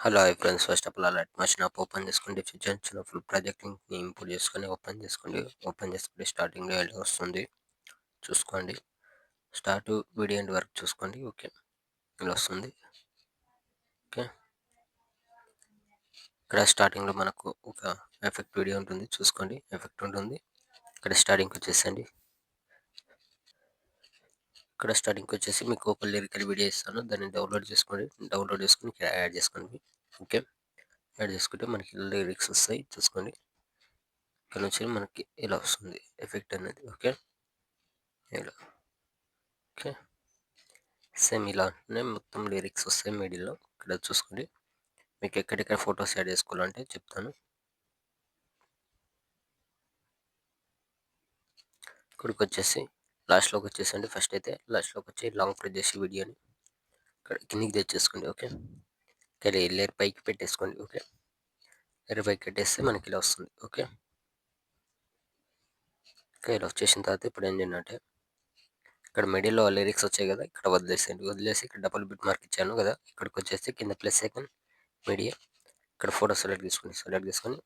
Hello hi friends, first of all alert must app open చేసుకోండి. Future full project లింక్ని import చేసుకొని open చేసుకుంటే స్టార్టింగ్లో ఎలా వస్తుంది చూసుకోండి. స్టార్ట్ వీడియో ఎండ్ వరకు చూసుకోండి. ఓకే, ఇలా వస్తుంది. ఓకే, ఇక్కడ స్టార్టింగ్లో మనకు ఒక ఎఫెక్ట్ వీడియో ఉంటుంది, చూసుకోండి. ఎఫెక్ట్ ఉంటుంది. ఇక్కడ స్టార్టింగ్కి వచ్చేసండి. ఇక్కడ స్టార్టింగ్కి వచ్చేసి మీకు ఒక లిరికల్ వీడియో ఇస్తాను, దాన్ని డౌన్లోడ్ చేసుకొని ఇక్కడ యాడ్ చేసుకోండి. ఓకే, యాడ్ చేసుకుంటే మనకి లిరిక్స్ వస్తాయి, చూసుకోండి. ఇక్కడ నుంచి మనకి ఇలా వస్తుంది ఎఫెక్ట్ అనేది. ఓకే, ఇలా. ఓకే, సేమ్ ఇలానే మొత్తం లిరిక్స్ వస్తాయి మిడిల్లో. ఇక్కడ చూసుకోండి. మీకు ఎక్కడెక్కడ ఫొటోస్ యాడ్ చేసుకోవాలంటే చెప్తాను. ఇక్కడికి వచ్చేసి లాస్ట్లోకి వచ్చేసండి. ఫస్ట్ అయితే లాస్ట్లోకి వచ్చి లాంగ్ ప్రెస్ చేసి వీడియోని ఇక్కడ కిందికి తెచ్చేసుకోండి. ఓకే, ఇక్కడ లేయర్ పైకి పెట్టేసుకోండి. ఓకే, లేయర్ పైకి పెట్టేస్తే మనకి ఇలా వస్తుంది. ఓకే, ఇలా వచ్చేసిన తర్వాత ఇప్పుడు ఏం చేయండి అంటే ఇక్కడ మిడిల్లో లిరిక్స్ వచ్చాయి కదా, ఇక్కడ వదిలేసి ఇక్కడ డబుల్ బిట్ మార్క్ ఇచ్చాను కదా, ఇక్కడికి వచ్చేసి కింద ప్లస్ ఐకాన్ మీడియా, ఇక్కడ ఫోటో సెలెక్ట్ చేసుకొని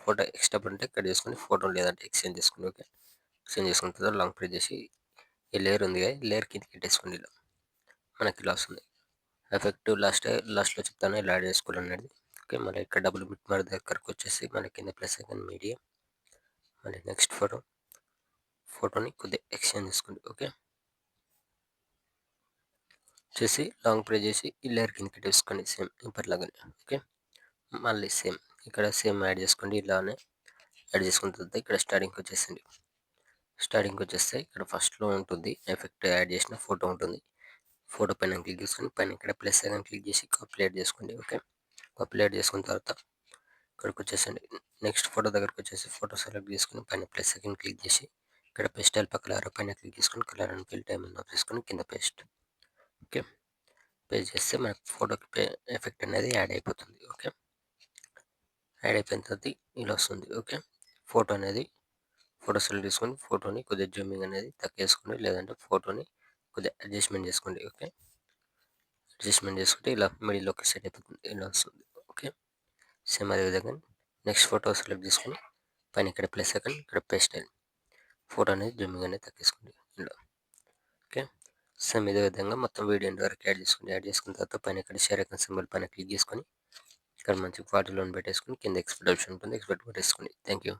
ఫోటో ఎక్స్ట్రా ఉంటే ఇక్కడ చేసుకొని, ఫోటో లేదంటే ఎక్స్చేంజ్ చేసుకోండి. ఓకే, ఎక్స్చేంజ్ చేసుకున్న తర్వాత లాంగ్ ప్రెస్ చేసి ఈ లేయర్ ఉంది కదా, లేయర్ కింద పెట్టేసుకోండి. ఇలా మనకి ఇలా వస్తుంది ఎఫెక్ట్. లాస్ట్లో చెప్తాను ఇలా యాడ్ చేసుకోవాలనేది. ఓకే, మళ్ళీ ఇక్కడ డబుల్ బిట్ మార్క్ దగ్గరకు వచ్చేసి మన కింద ప్లస్ ఐకాన్ మీడియా, మళ్ళీ నెక్స్ట్ ఫోటోని కొద్దిగా ఎక్స్చేంజ్ చేసుకోండి. ఓకే, చేసి లాంగ్ ప్రెస్ చేసి ఈ లేయర్ కిందకి పెట్టేసుకోండి, సేమ్ ఇప్పటిలాగానే. ఓకే, మళ్ళీ సేమ్ ఇక్కడ సేమ్ యాడ్ చేసుకోండి. ఇలానే యాడ్ చేసుకున్న తర్వాత ఇక్కడ స్టార్టింగ్కి వచ్చేస్తే ఇక్కడ ఫస్ట్లో ఉంటుంది ఎఫెక్ట్ యాడ్ చేసిన ఫోటో ఉంటుంది. ఫోటో పైన క్లిక్ చేసుకొని పైన ఇక్కడ ప్లస్ ఐకాన్ క్లిక్ చేసి కాపీ చేసుకోండి. ఓకే, కాపీ చేసుకున్న తర్వాత ఇక్కడికి వచ్చేసండి. నెక్స్ట్ ఫోటో దగ్గరకు వచ్చేసి ఫోటో సెలెక్ట్ చేసుకుని పైన ప్లస్ ఐకాన్ క్లిక్ చేసి ఇక్కడ పేస్టల్ కలర్ పైన క్లిక్ చేసుకొని colour and fill time of చేసుకొని కింద పేస్ట్. ఓకే, పేస్ట్ చేస్తే మనకు ఫోటోకి ఎఫెక్ట్ అనేది యాడ్ అయిపోతుంది. ఓకే, యాడ్ అయిపోయిన తర్వాత ఇలా వస్తుంది. ఓకే, ఫోటో సెలెక్ట్ చేసుకొని ఫోటోని కొద్దిగా జూమింగ్ అనేది తక్కువేసుకోండి, లేదంటే ఫోటోని కొద్దిగా అడ్జస్ట్మెంట్ చేసుకోండి. ఓకే, అడ్జస్ట్మెంట్ చేసుకుంటే ఇలా మిడిల్లోకి సెట్ అయిపోతుంది, ఇలా వస్తుంది. ఓకే, సేమ్ అదే విధంగా నెక్స్ట్ ఫోటో సెలెక్ట్ చేసుకొని పైన ఇక్కడ ప్లస్ ఐకాన్ ఇక్కడ పేస్ట్ అయ్యింది, ఫోటో అనేది జూమింగ్ అనేది తక్కువేసుకోండి ఇలా. ఓకే, సేమ్ ఇదే విధంగా మొత్తం వీడియో ఎండ్ వరకు యాడ్ చేసుకున్న తర్వాత పైన ఇక్కడ షేర్ ఐకాన్ సింబల్ పైన క్లిక్ చేసుకొని ఇక్కడ మంచి క్వాలిటీలో పెట్టేసుకొని కింద ఎక్స్పెక్ట్ ఆప్షన్ ఉంటుంది, ఎక్స్పెక్ట్ పెట్టేసుకోండి. Thank you.